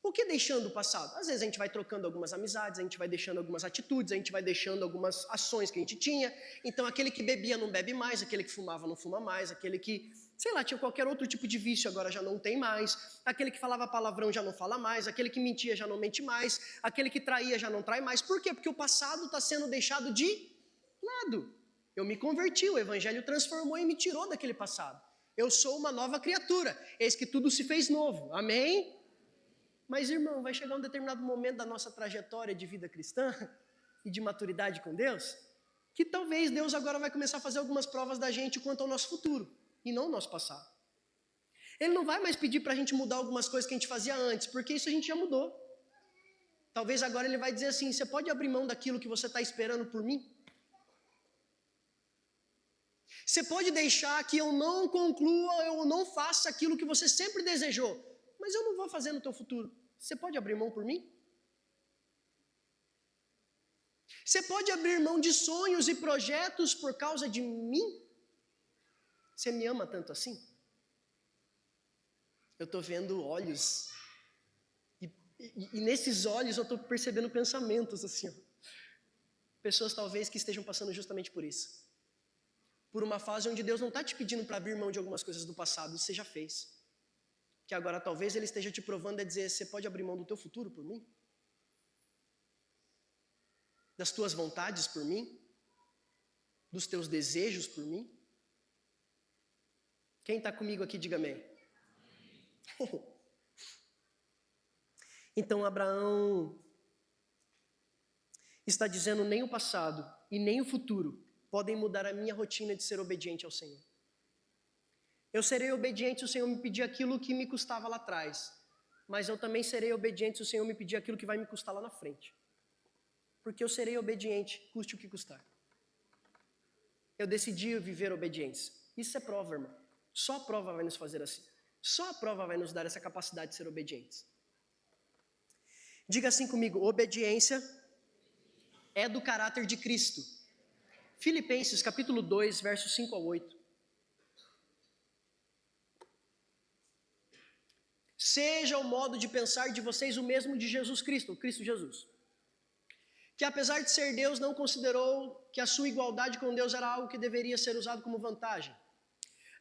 O que deixando o passado? Às vezes a gente vai trocando algumas amizades, a gente vai deixando algumas atitudes, a gente vai deixando algumas ações que a gente tinha. Então aquele que bebia não bebe mais, aquele que fumava não fuma mais, aquele que, sei lá, tinha qualquer outro tipo de vício agora já não tem mais, aquele que falava palavrão já não fala mais, aquele que mentia já não mente mais, aquele que traía já não trai mais. Por quê? Porque o passado está sendo deixado de lado. Eu me converti, o evangelho transformou e me tirou daquele passado. Eu sou uma nova criatura, eis que tudo se fez novo. Amém? Mas, irmão, vai chegar um determinado momento da nossa trajetória de vida cristã e de maturidade com Deus, que talvez Deus agora vai começar a fazer algumas provas da gente quanto ao nosso futuro, e não ao nosso passado. Ele não vai mais pedir para a gente mudar algumas coisas que a gente fazia antes, porque isso a gente já mudou. Talvez agora ele vai dizer assim, você pode abrir mão daquilo que você está esperando por mim? Você pode deixar que eu não conclua, eu não faça aquilo que você sempre desejou, mas eu não vou fazer no teu futuro. Você pode abrir mão por mim? Você pode abrir mão de sonhos e projetos por causa de mim? Você me ama tanto assim? Eu estou vendo olhos, e nesses olhos eu estou percebendo pensamentos assim. Ó. Pessoas talvez que estejam passando justamente por isso. Por uma fase onde Deus não está te pedindo para abrir mão de algumas coisas do passado, você já fez. Que agora talvez Ele esteja te provando a dizer, você pode abrir mão do teu futuro por mim? Das tuas vontades por mim? Dos teus desejos por mim? Quem está comigo aqui, diga amém. Então Abraão está dizendo: nem o passado e nem o futuro podem mudar a minha rotina de ser obediente ao Senhor. Eu serei obediente se o Senhor me pedir aquilo que me custava lá atrás, mas eu também serei obediente se o Senhor me pedir aquilo que vai me custar lá na frente. Porque eu serei obediente, custe o que custar. Eu decidi viver obediência. Isso é prova, irmão. Só a prova vai nos fazer assim. Só a prova vai nos dar essa capacidade de ser obedientes. Diga assim comigo: obediência é do caráter de Cristo. Filipenses capítulo 2, versos 5 a 8. Seja o modo de pensar de vocês o mesmo de Jesus Cristo, Cristo Jesus, que apesar de ser Deus, não considerou que a sua igualdade com Deus era algo que deveria ser usado como vantagem.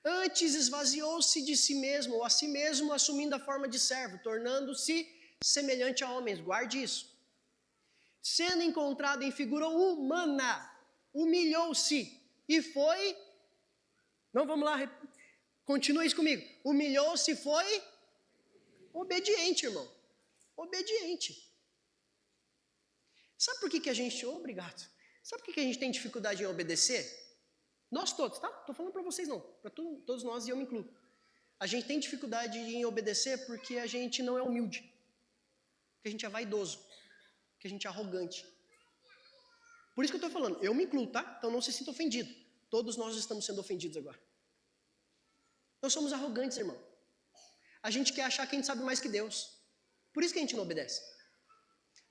Antes esvaziou-se de si mesmo, ou a si mesmo, assumindo a forma de servo, tornando-se semelhante a homens. Guarde isso. Sendo encontrado em figura humana, humilhou-se e foi... Não, vamos lá, continua isso comigo. Humilhou-se e foi obediente, irmão. Obediente. Sabe por que a gente... Obrigado. Sabe por que a gente tem dificuldade em obedecer? Nós todos, tá? Estou falando para vocês não. Para todos nós, e eu me incluo. A gente tem dificuldade em obedecer porque a gente não é humilde. Porque a gente é vaidoso. Porque a gente é arrogante. Por isso que eu estou falando. Eu me incluo, tá? Então não se sinta ofendido. Todos nós estamos sendo ofendidos agora. Nós somos arrogantes, irmão. A gente quer achar que a gente sabe mais que Deus. Por isso que a gente não obedece.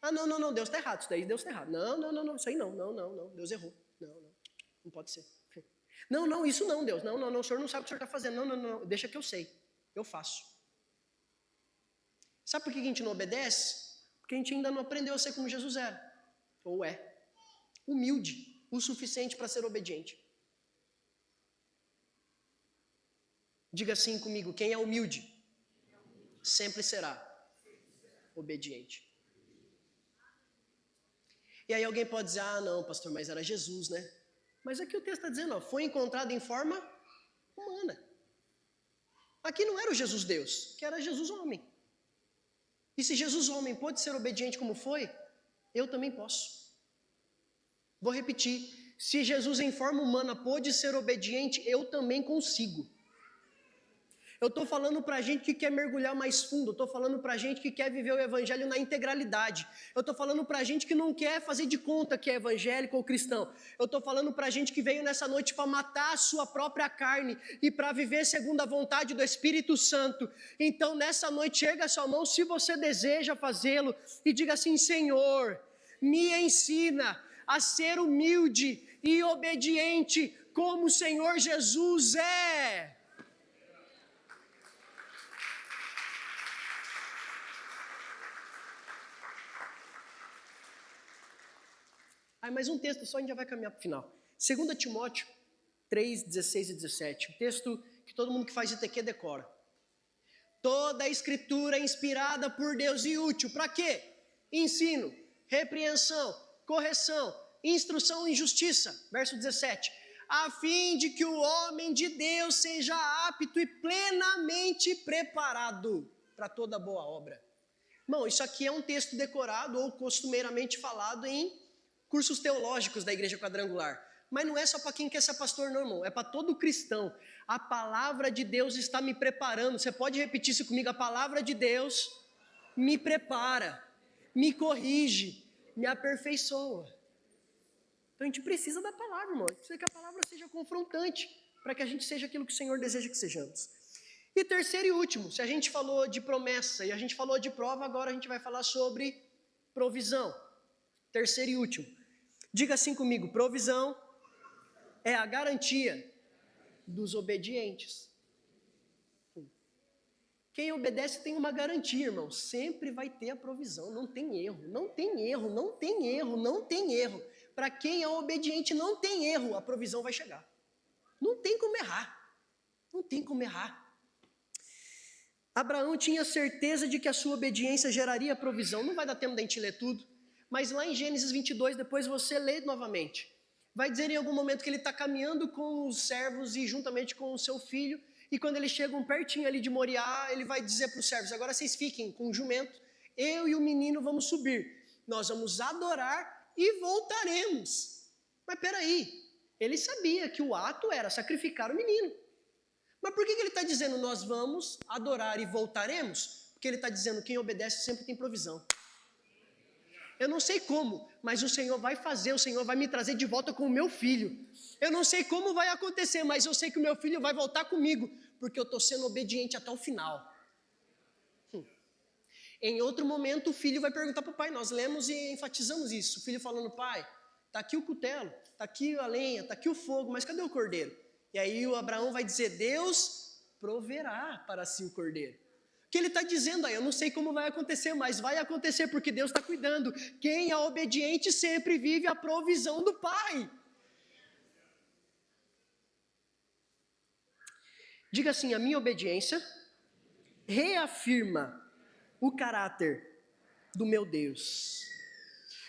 Ah, não, Deus está errado. Isso daí Deus está errado. Não, isso aí não. Deus errou. Não pode ser. Não, isso não, Deus. Não, o senhor não sabe o que o senhor está fazendo. Não, deixa que eu sei. Eu faço. Sabe por que a gente não obedece? Porque a gente ainda não aprendeu a ser como Jesus era. Ou é. Humilde o suficiente para ser obediente. Diga assim comigo: quem é humilde sempre será obediente. E aí alguém pode dizer: ah, não, pastor, mas era Jesus, né? Mas aqui o texto está dizendo, ó, foi encontrado em forma humana. Aqui não era o Jesus Deus, que era Jesus homem. E se Jesus homem pôde ser obediente como foi, eu também posso. Vou repetir, se Jesus em forma humana pôde ser obediente, eu também consigo. Eu estou falando para gente que quer mergulhar mais fundo, eu estou falando para gente que quer viver o evangelho na integralidade, eu estou falando para gente que não quer fazer de conta que é evangélico ou cristão, eu estou falando para gente que veio nessa noite para matar a sua própria carne e para viver segundo a vontade do Espírito Santo. Então nessa noite erga a sua mão se você deseja fazê-lo e diga assim: Senhor, me ensina a ser humilde e obediente como o Senhor Jesus é. Mais um texto só, a gente já vai caminhar para o final. 2 Timóteo 3, 16 e 17. Um texto que todo mundo que faz ITQ decora. Toda a escritura é inspirada por Deus e útil. Para quê? Ensino, repreensão, correção, instrução em justiça. Verso 17. A fim de que o homem de Deus seja apto e plenamente preparado para toda boa obra. Bom, isso aqui é um texto decorado ou costumeiramente falado em cursos teológicos da Igreja Quadrangular. Mas não é só para quem quer ser pastor, não, irmão. É para todo cristão. A palavra de Deus está me preparando. Você pode repetir isso comigo? A palavra de Deus me prepara, me corrige, me aperfeiçoa. Então a gente precisa da palavra, irmão. A gente precisa que a palavra seja confrontante, para que a gente seja aquilo que o Senhor deseja que sejamos. E terceiro e último, se a gente falou de promessa e a gente falou de prova, agora a gente vai falar sobre provisão. Terceiro e último. Diga assim comigo: provisão é a garantia dos obedientes. Quem obedece tem uma garantia, irmão. Sempre vai ter a provisão. Não tem erro, não tem erro, não tem erro, não tem erro. Para quem é obediente não tem erro, a provisão vai chegar. Não tem como errar. Não tem como errar. Abraão tinha certeza de que a sua obediência geraria provisão. Não vai dar tempo da gente ler tudo. Mas lá em Gênesis 22, depois você lê novamente. Vai dizer em algum momento que ele está caminhando com os servos e juntamente com o seu filho, E quando eles chegam pertinho ali de Moriá, ele vai dizer para os servos: agora vocês fiquem com o jumento, eu e o menino vamos subir. Nós vamos adorar e voltaremos. Mas peraí, ele sabia que o ato era sacrificar o menino. Mas por que ele está dizendo nós vamos adorar e voltaremos? Porque ele está dizendo quem obedece sempre tem provisão. Eu não sei como, mas o Senhor vai fazer, o Senhor vai me trazer de volta com o meu filho. Eu não sei como vai acontecer, mas eu sei que o meu filho vai voltar comigo, porque eu estou sendo obediente até o final. Em outro momento, o filho vai perguntar para o pai, nós lemos e enfatizamos isso, o filho falando: pai, está aqui o cutelo, está aqui a lenha, está aqui o fogo, mas cadê o cordeiro? E aí o Abraão vai dizer: Deus proverá para si o cordeiro. O que ele está dizendo aí? Eu não sei como vai acontecer, mas vai acontecer porque Deus está cuidando. Quem é obediente sempre vive a provisão do Pai. Diga assim: a minha obediência reafirma o caráter do meu Deus.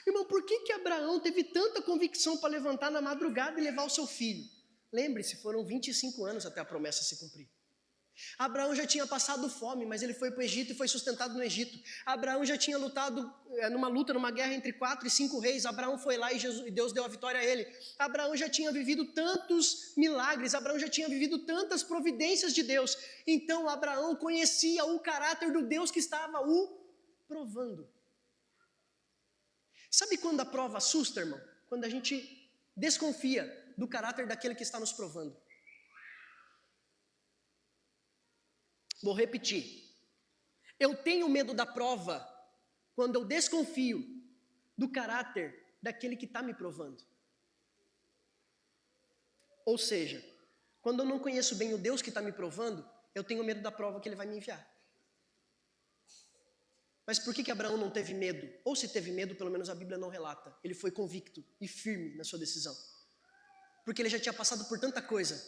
Irmão, por que Abraão teve tanta convicção para levantar na madrugada e levar o seu filho? Lembre-se, foram 25 anos até a promessa se cumprir. Abraão já tinha passado fome, mas ele foi para o Egito e foi sustentado no Egito. Abraão já tinha lutado numa guerra entre 4 e 5 reis. Abraão foi lá e Deus deu a vitória a ele. Abraão já tinha vivido tantos milagres, Abraão já tinha vivido tantas providências de Deus. Então Abraão conhecia o caráter do Deus que estava o provando. Sabe quando a prova assusta, irmão? Quando a gente desconfia do caráter daquele que está nos provando. Vou repetir. Eu tenho medo da prova quando eu desconfio do caráter daquele que está me provando. Ou seja, quando eu não conheço bem o Deus que está me provando, eu tenho medo da prova que ele vai me enviar. Mas por que Abraão não teve medo? Ou se teve medo, pelo menos a Bíblia não relata. Ele foi convicto e firme na sua decisão. Porque ele já tinha passado por tanta coisa,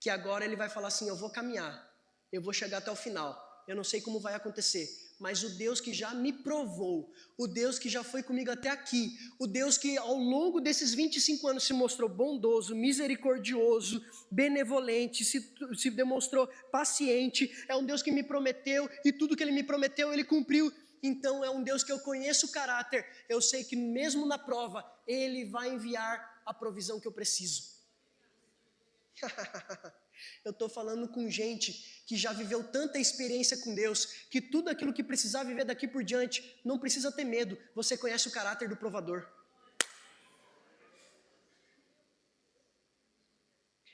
que agora ele vai falar assim: eu vou caminhar. Eu vou chegar até o final, eu não sei como vai acontecer, mas o Deus que já me provou, o Deus que já foi comigo até aqui, o Deus que ao longo desses 25 anos se mostrou bondoso, misericordioso, benevolente, se demonstrou paciente, é um Deus que me prometeu e tudo que ele me prometeu ele cumpriu. Então é um Deus que eu conheço o caráter, eu sei que mesmo na prova, ele vai enviar a provisão que eu preciso. Eu estou falando com gente que já viveu tanta experiência com Deus, que tudo aquilo que precisar viver daqui por diante, não precisa ter medo, você conhece o caráter do provador.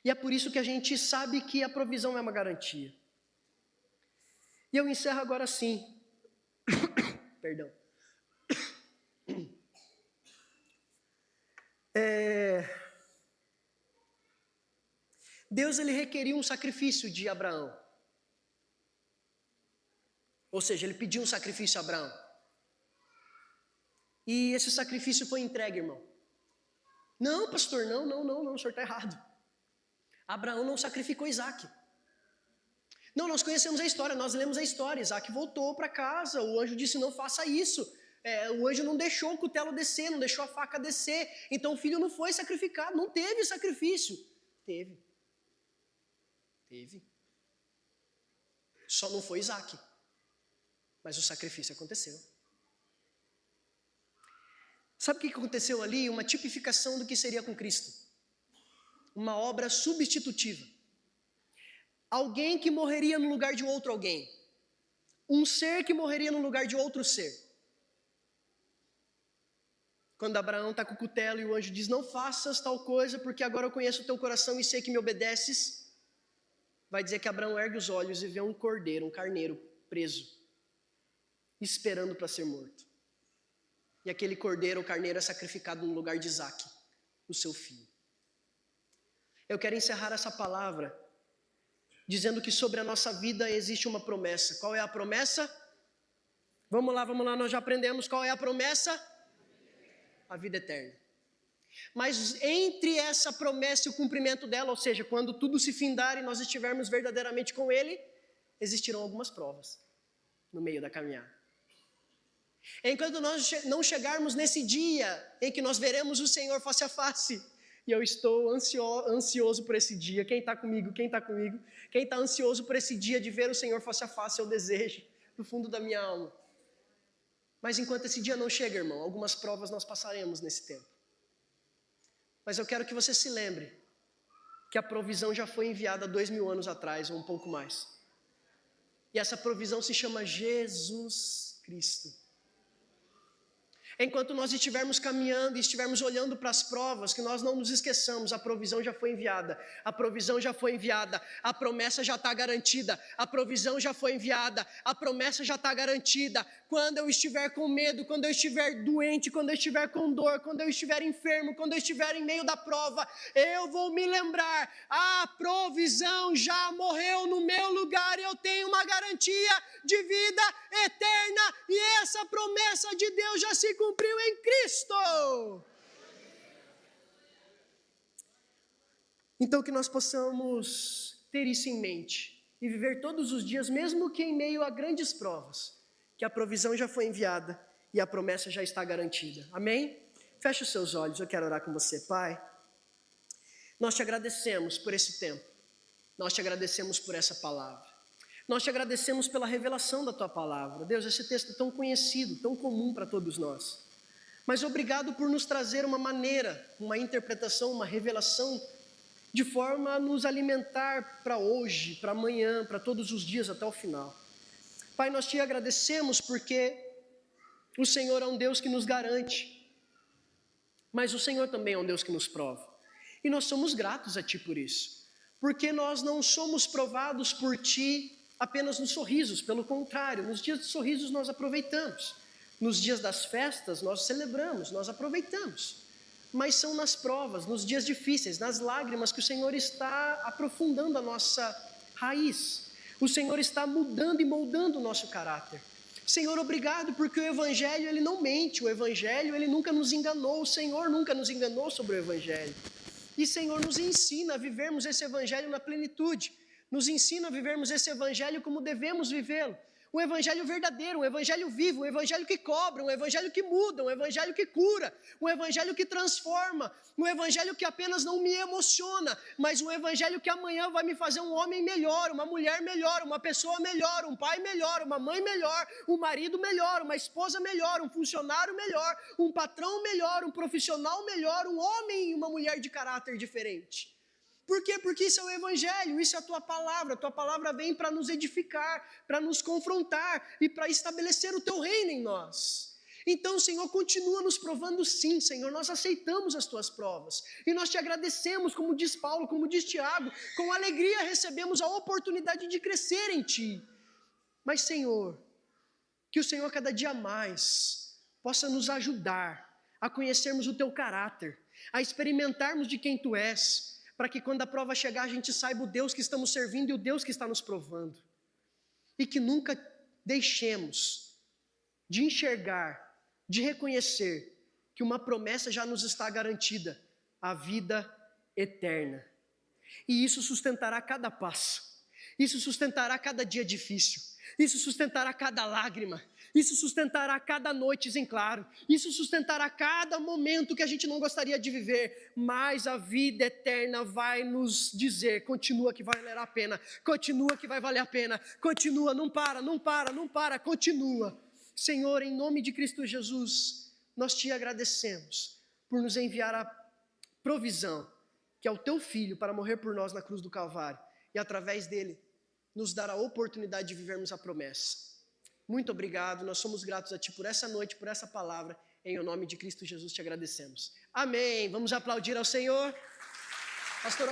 E é por isso que a gente sabe que a provisão é uma garantia. E eu encerro agora assim. Perdão. Deus ele requeria um sacrifício de Abraão. Ou seja, ele pediu um sacrifício a Abraão. E esse sacrifício foi entregue, irmão. Não, pastor, não, o senhor está errado. Abraão não sacrificou Isaac. Não, nós conhecemos a história, nós lemos a história. Isaac voltou para casa, o anjo disse: não faça isso. O anjo não deixou o cutelo descer, não deixou a faca descer. Então o filho não foi sacrificado, não teve sacrifício. Teve. Só não foi Isaac. Mas o sacrifício aconteceu. Sabe o que aconteceu ali? Uma tipificação do que seria com Cristo. Uma obra substitutiva. Alguém que morreria no lugar de outro alguém. Um ser que morreria no lugar de outro ser. Quando Abraão está com o cutelo e o anjo diz: não faças tal coisa, porque agora eu conheço o teu coração e sei que me obedeces. Vai dizer que Abraão ergue os olhos e vê um cordeiro, um carneiro preso, esperando para ser morto. E aquele cordeiro, o carneiro, é sacrificado no lugar de Isaac, o seu filho. Eu quero encerrar essa palavra dizendo que sobre a nossa vida existe uma promessa. Qual é a promessa? Vamos lá, nós já aprendemos qual é a promessa? A vida eterna. Mas entre essa promessa e o cumprimento dela, ou seja, quando tudo se findar e nós estivermos verdadeiramente com Ele, existirão algumas provas no meio da caminhada. Enquanto nós não chegarmos nesse dia em que nós veremos o Senhor face a face, E eu estou ansioso por esse dia. Quem está comigo? Quem está comigo? Quem está ansioso por esse dia de ver o Senhor face a face, eu desejo do fundo da minha alma. Mas enquanto esse dia não chega, irmão, algumas provas nós passaremos nesse tempo. Mas eu quero que você se lembre que a provisão já foi enviada 2000 anos atrás, ou um pouco mais. E essa provisão se chama Jesus Cristo. Enquanto nós estivermos caminhando e estivermos olhando para as provas, que nós não nos esqueçamos, a provisão já foi enviada, a provisão já foi enviada, a promessa já está garantida, a provisão já foi enviada, a promessa já está garantida. Quando eu estiver com medo, quando eu estiver doente, quando eu estiver com dor, quando eu estiver enfermo, quando eu estiver em meio da prova, eu vou me lembrar, a provisão já morreu no meu lugar e eu tenho uma garantia de vida eterna e essa promessa de Deus já se cumpriu em Cristo. Então que nós possamos ter isso em mente e viver todos os dias, mesmo que em meio a grandes provas, que a provisão já foi enviada e a promessa já está garantida. Amém? Feche os seus olhos, eu quero orar com você. Pai, nós te agradecemos por esse tempo, nós te agradecemos por essa palavra. Nós te agradecemos pela revelação da Tua palavra. Deus, esse texto é tão conhecido, tão comum para todos nós. Mas obrigado por nos trazer uma maneira, uma interpretação, uma revelação, de forma a nos alimentar para hoje, para amanhã, para todos os dias até o final. Pai, nós te agradecemos porque o Senhor é um Deus que nos garante, mas o Senhor também é um Deus que nos prova. E nós somos gratos a Ti por isso, porque nós não somos provados por Ti apenas nos sorrisos, pelo contrário, nos dias de sorrisos nós aproveitamos, nos dias das festas nós celebramos, nós aproveitamos, mas são nas provas, nos dias difíceis, nas lágrimas que o Senhor está aprofundando a nossa raiz, o Senhor está mudando e moldando o nosso caráter. Senhor, obrigado, porque o Evangelho ele não mente, o Evangelho ele nunca nos enganou, o Senhor nunca nos enganou sobre o Evangelho, e Senhor nos ensina a vivermos esse Evangelho na plenitude, nos ensina a vivermos esse Evangelho como devemos vivê-lo. Um Evangelho verdadeiro, um Evangelho vivo, um Evangelho que cobra, um Evangelho que muda, um Evangelho que cura, um Evangelho que transforma, um Evangelho que apenas não me emociona, mas um Evangelho que amanhã vai me fazer um homem melhor, uma mulher melhor, uma pessoa melhor, um pai melhor, uma mãe melhor, um marido melhor, uma esposa melhor, um funcionário melhor, um patrão melhor, um profissional melhor, um homem e uma mulher de caráter diferente. Por quê? Porque isso é o Evangelho, isso é a Tua palavra vem para nos edificar, para nos confrontar e para estabelecer o Teu reino em nós. Então, Senhor, continua nos provando sim, Senhor, nós aceitamos as Tuas provas e nós Te agradecemos, como diz Paulo, como diz Tiago, com alegria recebemos a oportunidade de crescer em Ti. Mas, Senhor, que o Senhor cada dia mais possa nos ajudar a conhecermos o Teu caráter, a experimentarmos de quem Tu és, para que quando a prova chegar a gente saiba o Deus que estamos servindo e o Deus que está nos provando. E que nunca deixemos de enxergar, de reconhecer que uma promessa já nos está garantida, a vida eterna. E isso sustentará cada passo, isso sustentará cada dia difícil, isso sustentará cada lágrima, isso sustentará cada noite em claro, isso sustentará cada momento que a gente não gostaria de viver, mas a vida eterna vai nos dizer, continua que vai valer a pena, continua que vai valer a pena, continua, não para, continua. Senhor, em nome de Cristo Jesus, nós Te agradecemos por nos enviar a provisão, que é o Teu Filho, para morrer por nós na cruz do Calvário, e através dele, nos dar a oportunidade de vivermos a promessa. Muito obrigado, nós somos gratos a Ti por essa noite, por essa palavra, em nome de Cristo Jesus te agradecemos. Amém, vamos aplaudir ao Senhor. Pastor